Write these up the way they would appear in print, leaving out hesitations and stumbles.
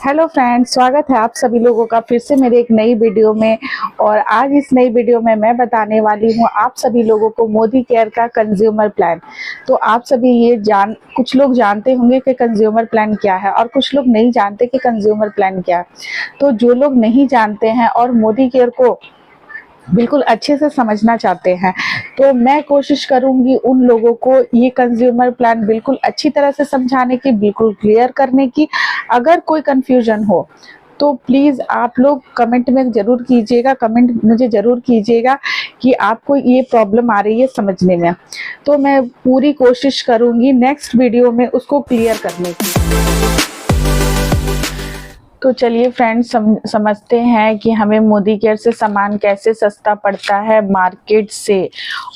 Hello friends, स्वागत है आप सभी लोगों का फिर से मेरे एक नई वीडियो में। और आज इस नई वीडियो में मैं बताने वाली हूँ आप सभी लोगों को मोदी केयर का कंज्यूमर प्लान। तो आप सभी कुछ लोग जानते होंगे कि कंज्यूमर प्लान क्या है और कुछ लोग नहीं जानते कि कंज्यूमर प्लान क्या है। तो जो लोग नहीं जानते हैं और मोदी केयर को बिल्कुल अच्छे से समझना चाहते हैं, तो मैं कोशिश करूंगी उन लोगों को ये कंज्यूमर प्लान बिल्कुल अच्छी तरह से समझाने की, बिल्कुल क्लियर करने की। अगर कोई कंफ्यूजन हो तो प्लीज़ आप लोग कमेंट में ज़रूर कीजिएगा, कमेंट मुझे ज़रूर कीजिएगा कि आपको ये प्रॉब्लम आ रही है समझने में। तो मैं पूरी कोशिश करूंगी नेक्स्ट वीडियो में उसको क्लियर करने की। तो चलिए फ्रेंड्स, समझते हैं कि हमें मोदी केयर से सामान कैसे सस्ता पड़ता है मार्केट से।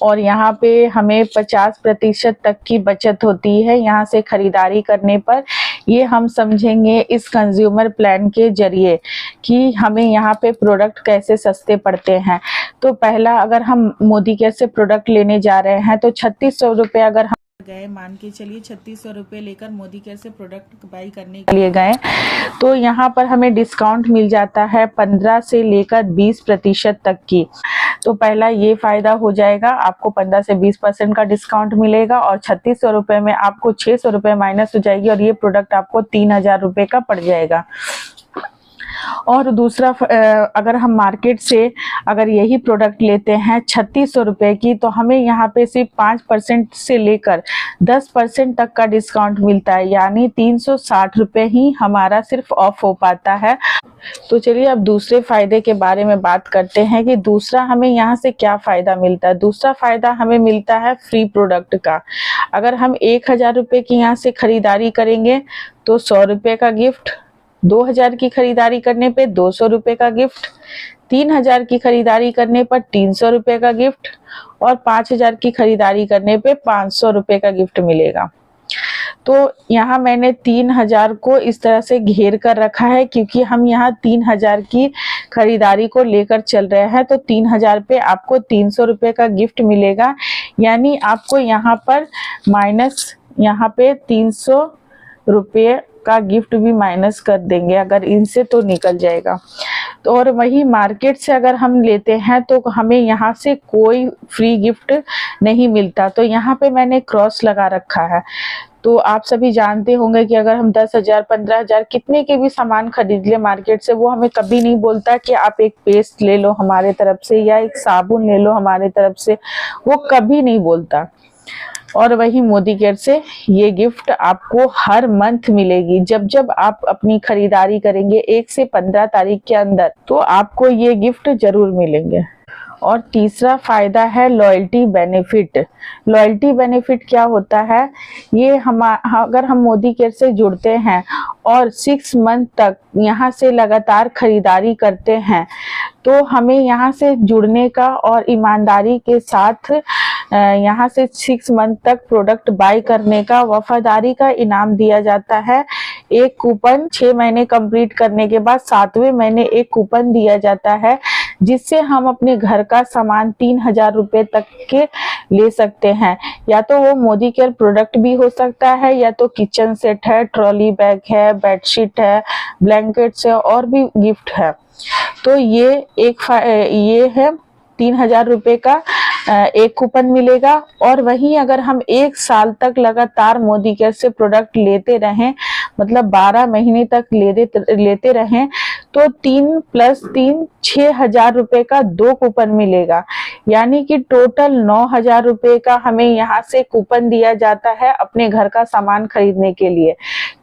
और यहाँ पे हमें 50% तक की बचत होती है यहाँ से खरीदारी करने पर। ये हम समझेंगे इस कंज्यूमर प्लान के जरिए कि हमें यहाँ पे प्रोडक्ट कैसे सस्ते पड़ते हैं। तो पहला, अगर हम मोदी केयर से प्रोडक्ट लेने जा रहे हैं तो 3600 रुपये अगर हम गए, मान के चलिए 3600 रुपये लेकर मोदी केयर से प्रोडक्ट बाई करने के लिए गए, तो यहाँ पर हमें डिस्काउंट मिल जाता है 15 से लेकर 20% तक की। तो पहला ये फायदा हो जाएगा, आपको 15 से 20% का डिस्काउंट मिलेगा और 3600 रुपये में आपको 600 रुपये माइनस हो जाएगी और ये प्रोडक्ट आपको 3000 रुपये का पड़ जाएगा। और दूसरा, अगर हम मार्केट से अगर यही प्रोडक्ट लेते हैं 3600 रुपये की, तो हमें यहाँ पे सिर्फ 5% से लेकर 10% तक का डिस्काउंट मिलता है, यानी 360 रुपये ही हमारा सिर्फ ऑफ हो पाता है। तो चलिए अब दूसरे फायदे के बारे में बात करते हैं कि दूसरा हमें यहाँ से क्या फायदा मिलता है। दूसरा फायदा हमें मिलता है फ्री प्रोडक्ट का। अगर हम 1000 रुपये की यहाँ से खरीदारी करेंगे तो 100 रुपये का गिफ्ट, 2000 की खरीदारी करने पे 200 रुपये का गिफ्ट, 3000 की खरीदारी करने पर 300 रुपये का गिफ्ट और 5000 की खरीदारी करने पे 500 रुपये का गिफ्ट मिलेगा। तो यहाँ मैंने 3000 को इस तरह से घेर कर रखा है क्योंकि हम यहाँ 3000 की खरीदारी को लेकर चल रहे हैं। तो 3000 पे आपको 300 रुपये का गिफ्ट मिलेगा, यानी आपको यहाँ पर माइनस, यहाँ पे 300 रुपये का गिफ्ट भी माइनस कर देंगे अगर इनसे, तो निकल जाएगा। तो और वही मार्केट से अगर हम लेते हैं तो हमें यहाँ से कोई फ्री गिफ्ट नहीं मिलता। तो यहाँ पे मैंने क्रॉस लगा रखा है। तो आप सभी जानते होंगे कि अगर हम 10,000 15,000 कितने के भी सामान खरीद ले मार्केट से, वो हमें कभी नहीं बोलता कि आप एक पेस्ट ले लो हमारे तरफ से या एक साबुन ले लो हमारे तरफ से, वो कभी नहीं बोलता। और वही मोदी केयर से ये गिफ्ट आपको हर मंथ मिलेगी। जब जब आप अपनी खरीदारी करेंगे 1 से 15 तारीख के अंदर, तो आपको ये गिफ्ट जरूर मिलेंगे। और तीसरा फायदा है लॉयल्टी बेनिफिट। लॉयल्टी बेनिफिट क्या होता है? ये अगर हम मोदी केयर से जुड़ते हैं और 6 मंथ तक यहाँ से लगातार खरीदारी करते हैं, तो हमें यहाँ से जुड़ने का और ईमानदारी के साथ यहाँ से 6 मंथ तक प्रोडक्ट बाय करने का वफादारी का इनाम दिया जाता है। एक कूपन 6 महीने कंप्लीट करने के बाद 7वें महीने एक कूपन दिया जाता है, जिससे हम अपने घर का सामान 3000 रुपये तक के ले सकते हैं। या तो वो मोदी केयर प्रोडक्ट भी हो सकता है, या तो किचन सेट है, ट्रॉली बैग है, बेडशीट है, ब्लैंकेट्स है और भी गिफ्ट है। तो ये है 3000 रुपये का एक कूपन मिलेगा। और वहीं अगर हम 1 साल तक लगातार मोदी केयर से प्रोडक्ट लेते रहें, मतलब 12 महीने तक लेते रहें, तो 3 + 3 6000 रुपये का 2 कूपन मिलेगा, यानी कि टोटल 9000 रुपये का हमें यहाँ से कूपन दिया जाता है अपने घर का सामान खरीदने के लिए।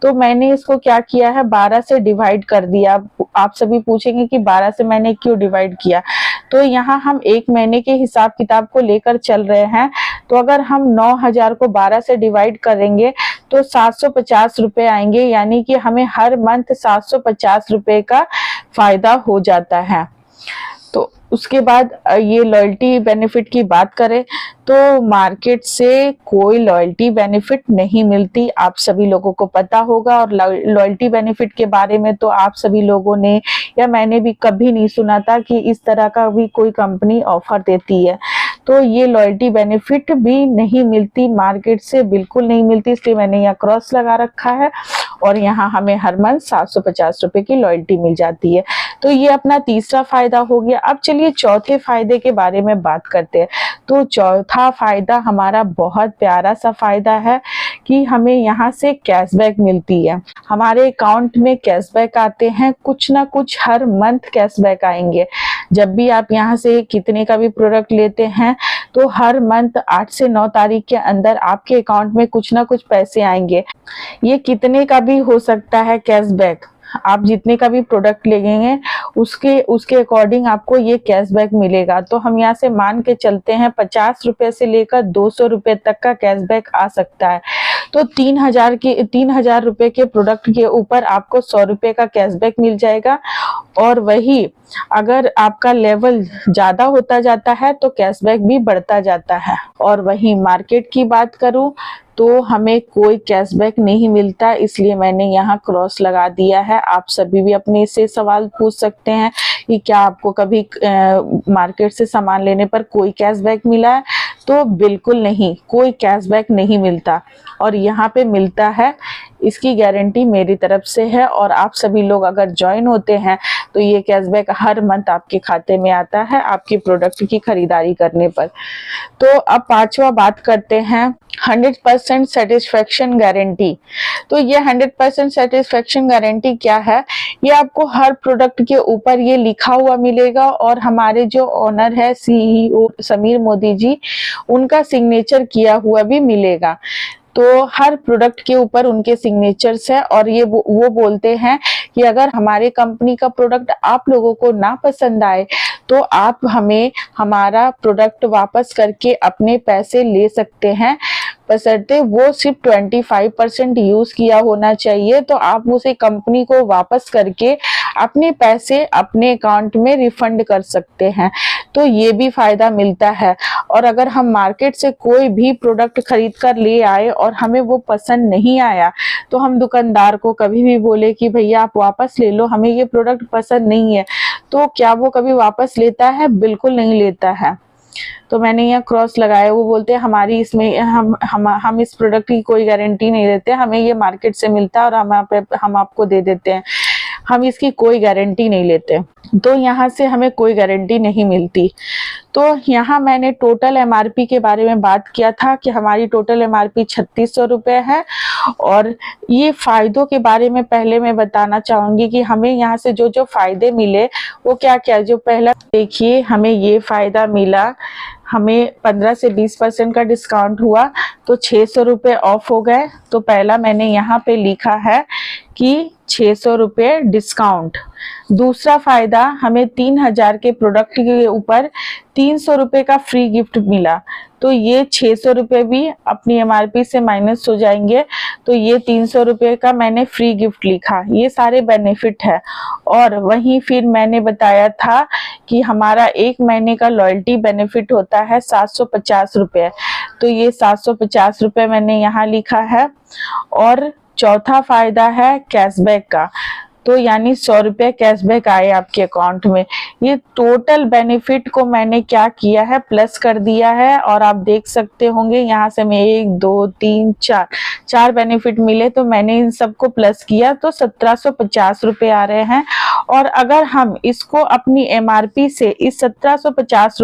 तो मैंने इसको क्या किया है, 12 से डिवाइड कर दिया। आप सभी पूछेंगे कि 12 से मैंने क्यों डिवाइड किया। तो यहाँ हम 1 महीने के हिसाब किताब को लेकर चल रहे हैं। तो अगर हम 9000 को 12 से डिवाइड करेंगे तो 750 रुपये आएंगे, यानी कि हमें हर मंथ 750 रुपये का फायदा हो जाता है। तो उसके बाद ये लॉयल्टी बेनिफिट की बात करें तो मार्केट से कोई लॉयल्टी बेनिफिट नहीं मिलती, आप सभी लोगों को पता होगा। और लॉयल्टी बेनिफिट के बारे में तो आप सभी लोगों ने या मैंने भी कभी नहीं सुना था कि इस तरह का भी कोई कंपनी ऑफर देती है। तो ये लॉयल्टी बेनिफिट भी नहीं मिलती, मार्केट से बिल्कुल नहीं मिलती, इसलिए मैंने यहाँ क्रॉस लगा रखा है। और यहाँ हमें हर मंथ 750 रुपए की लॉयल्टी मिल जाती है। तो ये अपना तीसरा फायदा हो गया। अब चलिए चौथे फायदे के बारे में बात करते हैं। तो चौथा फायदा हमारा बहुत प्यारा सा फायदा है कि हमें यहाँ से कैशबैक मिलती है। हमारे अकाउंट में कैशबैक आते हैं, कुछ ना कुछ हर मंथ कैशबैक आएंगे। जब भी आप यहाँ से कितने का भी प्रोडक्ट लेते हैं तो हर मंथ 8 से 9 तारीख के अंदर आपके अकाउंट में कुछ ना कुछ पैसे आएंगे। ये कितने का भी हो सकता है कैशबैक, आप जितने का भी प्रोडक्ट लेंगे उसके अकॉर्डिंग आपको ये कैशबैक मिलेगा। तो हम यहाँ से मान के चलते हैं 50 रुपए से लेकर 200 रुपए तक का कैशबैक आ सकता है। तो 3000 रुपए के प्रोडक्ट के ऊपर आपको 100 रुपए का कैशबैक मिल जाएगा। और वही अगर आपका लेवल ज्यादा होता जाता है तो कैशबैक भी बढ़ता जाता है। और वही मार्केट की बात करूं तो हमें कोई कैशबैक नहीं मिलता, इसलिए मैंने यहाँ क्रॉस लगा दिया है। आप सभी भी अपने से सवाल पूछ सकते हैं कि क्या आपको कभी मार्केट से सामान लेने पर कोई कैशबैक मिला है? तो बिल्कुल नहीं, कोई कैशबैक नहीं मिलता। और यहाँ पे मिलता है, इसकी गारंटी मेरी तरफ से है। और आप सभी लोग अगर ज्वाइन होते हैं तो ये कैशबैक हर मंथ आपके खाते में आता है आपकी प्रोडक्ट की खरीदारी करने पर। तो अब पांचवा बात करते हैं 100% सेटिस्फेक्शन गारंटी। तो ये 100% सेटिस्फेक्शन गारंटी क्या है? ये आपको हर प्रोडक्ट के ऊपर ये लिखा हुआ मिलेगा और हमारे जो ओनर है CEO समीर मोदी जी, उनका सिग्नेचर किया हुआ भी मिलेगा। तो हर प्रोडक्ट के ऊपर उनके सिग्नेचर्स है और ये वो बोलते हैं कि अगर हमारे कंपनी का प्रोडक्ट आप लोगों को ना पसंद आए तो आप हमें हमारा प्रोडक्ट वापस करके अपने पैसे ले सकते हैं, बशर्ते वो सिर्फ 25% यूज किया होना चाहिए। तो आप उसे कंपनी को वापस करके अपने पैसे अपने अकाउंट में रिफंड कर सकते हैं। तो ये भी फायदा मिलता है। और अगर हम मार्केट से कोई भी प्रोडक्ट खरीद कर ले आए और हमें वो पसंद नहीं आया तो हम दुकानदार को कभी भी बोले कि भैया आप वापस ले लो, हमें ये प्रोडक्ट पसंद नहीं है, तो क्या वो कभी वापस लेता है? बिल्कुल नहीं लेता है। तो मैंने यहाँ क्रॉस लगाया। वो बोलते हैं हमारी इसमें हम इस प्रोडक्ट की कोई गारंटी नहीं देते, हमें ये मार्केट से मिलता है और हम आपको दे देते हैं, हम इसकी कोई गारंटी नहीं लेते। तो यहाँ से हमें कोई गारंटी नहीं मिलती। तो यहाँ मैंने टोटल MRP के बारे में बात किया था कि हमारी टोटल MRP 3600 रुपये है। और ये फायदों के बारे में पहले मैं बताना चाहूंगी कि हमें यहाँ से जो जो फायदे मिले वो क्या क्या। जो पहला देखिए, हमें ये फायदा मिला, हमें 15 से 20% का डिस्काउंट हुआ तो 600 रुपये ऑफ हो गए। तो पहला मैंने यहाँ पे लिखा है कि 600 रुपये डिस्काउंट। दूसरा फायदा, हमें 3000 के प्रोडक्ट के ऊपर 300 रुपये का फ्री गिफ्ट मिला। तो ये 600 रुपये भी अपनी MRP से माइनस हो जाएंगे। तो ये 300 रुपये का मैंने फ्री गिफ्ट लिखा। ये सारे बेनिफिट है। और वहीं फिर मैंने बताया था कि हमारा 1 महीने का लॉयल्टी बेनिफिट होता है 750 रुपये। तो ये 750 रुपये मैंने यहाँ लिखा है। और चौथा फायदा है कैशबैक का। तो यानी 100 रुपये कैशबैक आए आपके अकाउंट में। ये टोटल बेनिफिट को मैंने क्या किया है, प्लस कर दिया है। और आप देख सकते होंगे यहाँ से मैं 1 2 3 4 बेनिफिट मिले, तो मैंने इन सबको प्लस किया तो 1750 रुपये आ रहे हैं। और अगर हम इसको अपनी MRP से इस 1750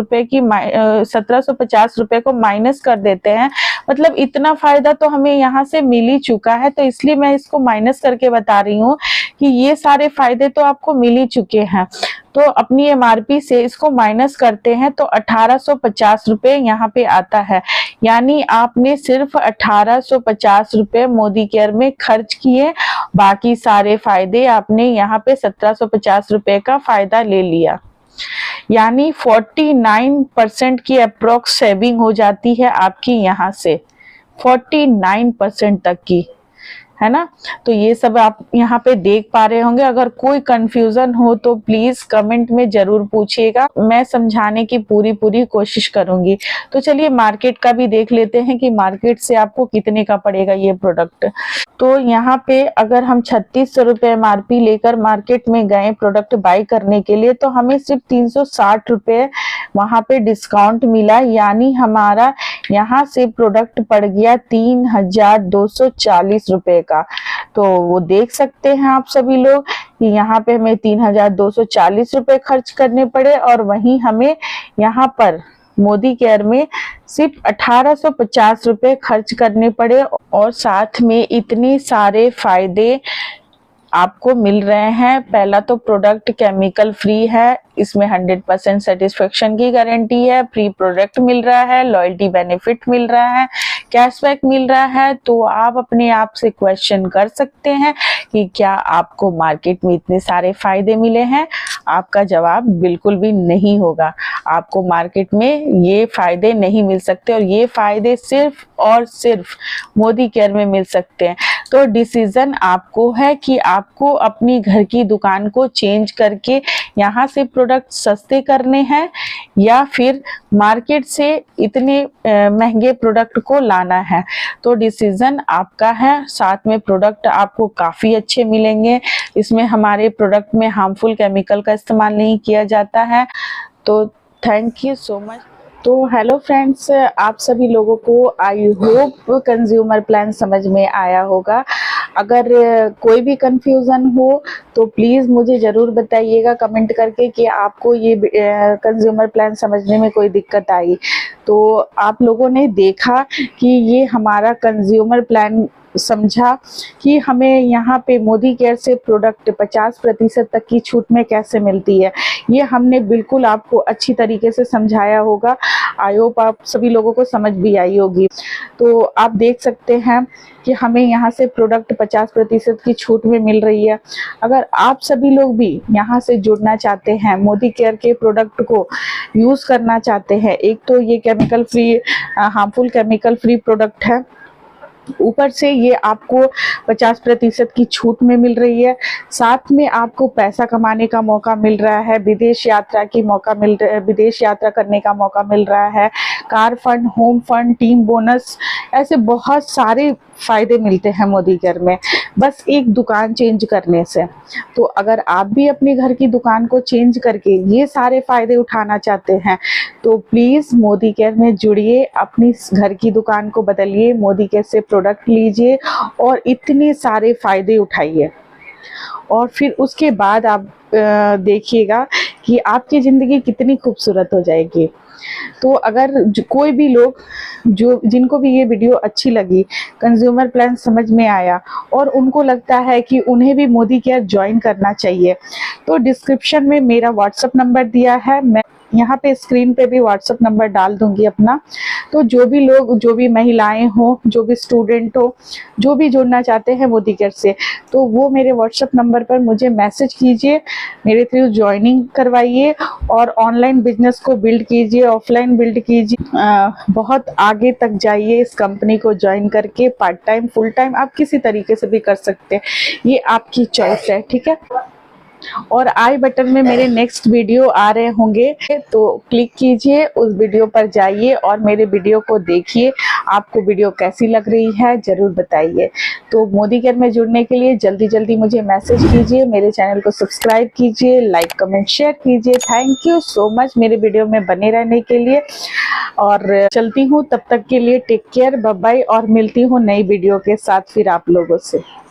रुपये को माइनस कर देते हैं, मतलब इतना फायदा तो हमें यहाँ से मिल ही चुका है, तो इसलिए मैं इसको माइनस करके बता रही हूँ कि ये सारे फायदे तो आपको मिल ही चुके हैं। तो अपनी MRP से इसको माइनस करते हैं तो 1850 रुपये यहाँ पे आता है। यानी आपने सिर्फ 1850 रुपये मोदी केयर में खर्च किए, बाकी सारे फायदे आपने यहाँ पे 1750 रुपये का फायदा ले लिया। यानी 49% की अप्रोक्स सेविंग हो जाती है आपकी यहाँ से, 49% तक की, है ना। तो ये सब आप यहाँ पे देख पा रहे होंगे। अगर कोई कंफ्यूजन हो तो प्लीज कमेंट में जरूर पूछिएगा, मैं समझाने की पूरी कोशिश करूंगी। तो चलिए मार्केट का भी देख लेते हैं कि मार्केट से आपको कितने का पड़ेगा ये प्रोडक्ट। तो यहाँ पे अगर हम 3600 रुपये MRP लेकर मार्केट में गए प्रोडक्ट बाय करने के लिए, तो हमें सिर्फ 360 रुपये वहां पे डिस्काउंट मिला, यानी हमारा यहाँ से प्रोडक्ट पड़ गया 3240 रुपए का। तो वो देख सकते हैं आप सभी लोग कि यहाँ पे हमें 3240 रुपए खर्च करने पड़े, और वहीं हमें यहाँ पर मोदी केयर में सिर्फ 1850 रुपए खर्च करने पड़े, और साथ में इतने सारे फायदे आपको मिल रहे हैं। पहला तो प्रोडक्ट केमिकल फ्री है, इसमें 100% सेटिस्फेक्शन की गारंटी है, फ्री प्रोडक्ट मिल रहा है, लॉयल्टी बेनिफिट मिल रहा है, कैशबैक मिल रहा है। तो आप अपने आप से क्वेश्चन कर सकते हैं कि क्या आपको मार्केट में इतने सारे फायदे मिले हैं? आपका जवाब बिल्कुल भी नहीं होगा। आपको मार्केट में ये फायदे नहीं मिल सकते, और ये फायदे सिर्फ और सिर्फ मोदी केयर में मिल सकते हैं। तो डिसीजन आपको है कि आपको अपनी घर की दुकान को चेंज करके यहाँ से प्रोडक्ट सस्ते करने हैं, या फिर मार्केट से इतने महंगे प्रोडक्ट को लाना है। तो डिसीजन आपका है। साथ में प्रोडक्ट आपको काफ़ी अच्छे मिलेंगे। इसमें हमारे प्रोडक्ट में हार्मफुल केमिकल का इस्तेमाल नहीं किया जाता है। तो थैंक यू सो मच। तो हेलो फ्रेंड्स, आप सभी लोगों को आई होप कंज्यूमर प्लान समझ में आया होगा। अगर कोई भी कंफ्यूजन हो तो प्लीज़ मुझे ज़रूर बताइएगा कमेंट करके कि आपको ये कंज्यूमर प्लान समझने में कोई दिक्कत आई। तो आप लोगों ने देखा कि ये हमारा कंज्यूमर प्लान समझा कि हमें यहाँ पे मोदी केयर से प्रोडक्ट 50% तक की छूट में कैसे मिलती है। ये हमने बिल्कुल आपको अच्छी तरीके से समझाया होगा। आई होप आप सभी लोगों को समझ भी आई होगी। तो आप देख सकते हैं कि हमें यहाँ से प्रोडक्ट 50% की छूट में मिल रही है। अगर आप सभी लोग भी यहाँ से जुड़ना चाहते हैं, मोदी केयर के प्रोडक्ट को यूज़ करना चाहते हैं, एक तो ये chemical free, harmful chemical free product है, ऊपर से ये आपको 50% की छूट में मिल रही है, साथ में आपको पैसा कमाने का मौका मिल रहा है, विदेश यात्रा की मौका मिल रहा है, विदेश यात्रा करने का मौका मिल रहा है, car fund, home fund, team bonus, ऐसे बहुत सारे फ़ायदे मिलते हैं मोदी केयर में, बस एक दुकान चेंज करने से। तो अगर आप भी अपने घर की दुकान को चेंज करके ये सारे फ़ायदे उठाना चाहते हैं तो प्लीज़ मोदी केयर में जुड़िए, अपनी घर की दुकान को बदलिए, मोदी केयर से प्रोडक्ट लीजिए और इतने सारे फ़ायदे उठाइए, और फिर उसके बाद आप देखिएगा कि आपकी ज़िंदगी कितनी खूबसूरत हो जाएगी। तो अगर कोई भी लोग जिनको भी ये वीडियो अच्छी लगी, कंज्यूमर प्लान समझ में आया और उनको लगता है कि उन्हें भी मोदी केयर ज्वाइन करना चाहिए, तो डिस्क्रिप्शन में मेरा व्हाट्सएप नंबर दिया है, मैं यहाँ पे स्क्रीन पे भी व्हाट्सएप नंबर डाल दूंगी अपना। तो जो भी लोग, जो भी महिलाएं हो, जो भी स्टूडेंट हो, जो भी जुड़ना चाहते हैं मोदी केयर से, तो वो मेरे व्हाट्सएप नंबर पर मुझे मैसेज कीजिए, मेरे थ्रू ज्वाइनिंग करवाइए और ऑनलाइन बिजनेस को बिल्ड कीजिए, ऑफलाइन बिल्ड कीजिए, बहुत आगे तक जाइए इस कंपनी को ज्वाइन करके। पार्ट टाइम, फुल टाइम, आप किसी तरीके से भी कर सकते हैं, ये आपकी चॉइस है, ठीक है। और आई बटन में मेरे नेक्स्ट वीडियो आ रहे होंगे, तो क्लिक कीजिए, उस वीडियो पर जाइए और मेरे वीडियो को देखिए। आपको वीडियो कैसी लग रही है ज़रूर बताइए। तो मोदी केयर में जुड़ने के लिए जल्दी जल्दी मुझे मैसेज कीजिए, मेरे चैनल को सब्सक्राइब कीजिए, लाइक कमेंट शेयर कीजिए। थैंक यू सो मच मेरे वीडियो में बने रहने के लिए, और चलती हूँ, तब तक के लिए टेक केयर, बाय बाय, और मिलती हूँ नई वीडियो के साथ फिर आप लोगों से।